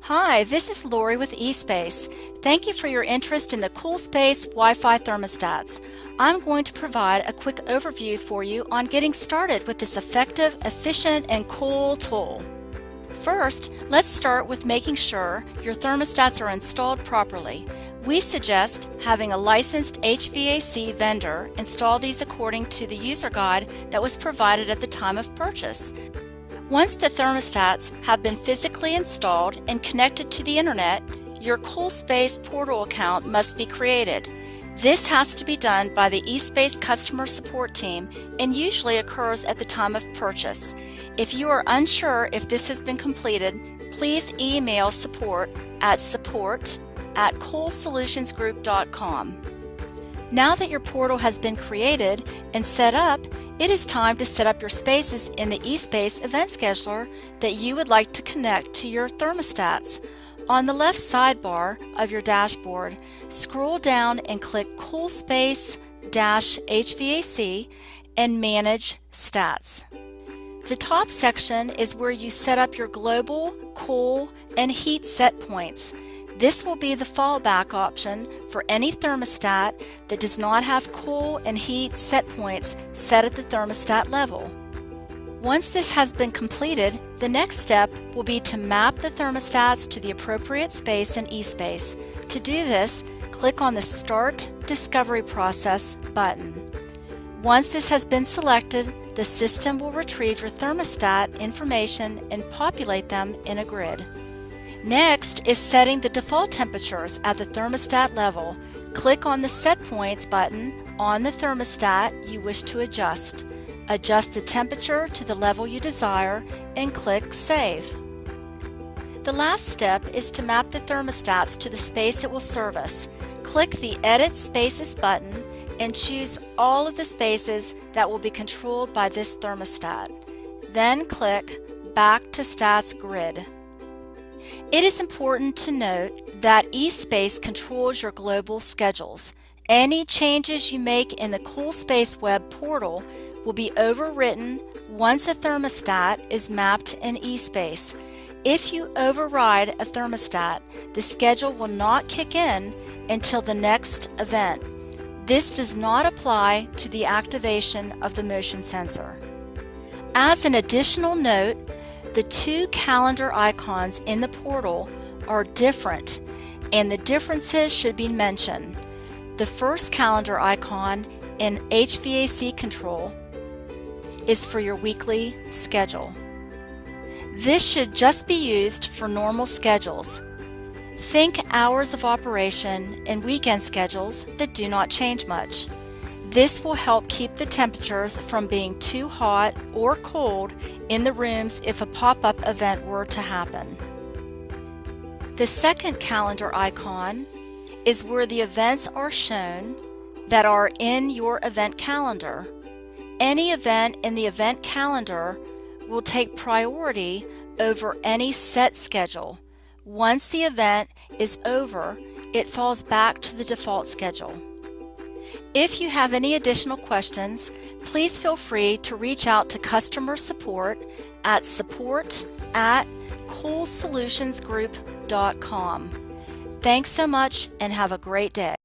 Hi, this is Lori with eSpace. Thank you for your interest in the COOLSPACE Wi-Fi thermostats. I'm going to provide a quick overview for you on getting started with this effective, efficient, and cool tool. First, let's start with making sure your thermostats are installed properly. We suggest having a licensed HVAC vendor install these according to the user guide that was provided at the time of purchase. Once the thermostats have been physically installed and connected to the internet, your COOLSPACE portal account must be created. This has to be done by the eSpace customer support team and usually occurs at the time of purchase. If you are unsure if this has been completed, please email support@coolsolutionsgroup.com. Now that your portal has been created and set up, it is time to set up your spaces in the eSpace event scheduler that you would like to connect to your thermostats. On the left sidebar of your dashboard, scroll down and click COOLSPACE-HVAC and Manage Stats. The top section is where you set up your global, cool, and heat set points. This will be the fallback option for any thermostat that does not have cool and heat set points set at the thermostat level. Once this has been completed, the next step will be to map the thermostats to the appropriate space in eSpace. To do this, click on the Start Discovery Process button. Once this has been selected, the system will retrieve your thermostat information and populate them in a grid. Next is setting the default temperatures at the thermostat level. Click on the Set Points button on the thermostat you wish to adjust. Adjust the temperature to the level you desire and click Save. The last step is to map the thermostats to the space it will service. Click the Edit Spaces button and choose all of the spaces that will be controlled by this thermostat. Then click Back to Stats Grid. It is important to note that eSpace controls your global schedules. Any changes you make in the COOLSPACE web portal will be overwritten once a thermostat is mapped in eSpace. If you override a thermostat, the schedule will not kick in until the next event. This does not apply to the activation of the motion sensor. As an additional note, the two calendar icons in the portal are different, and the differences should be mentioned. The first calendar icon in HVAC control is for your weekly schedule. This should just be used for normal schedules. Think hours of operation and weekend schedules that do not change much. This will help keep the temperatures from being too hot or cold in the rooms if a pop-up event were to happen. The second calendar icon is where the events are shown that are in your event calendar. Any event in the event calendar will take priority over any set schedule. Once the event is over, it falls back to the default schedule. If you have any additional questions, please feel free to reach out to customer support at support@coolsolutionsgroup.com. Thanks so much and have a great day.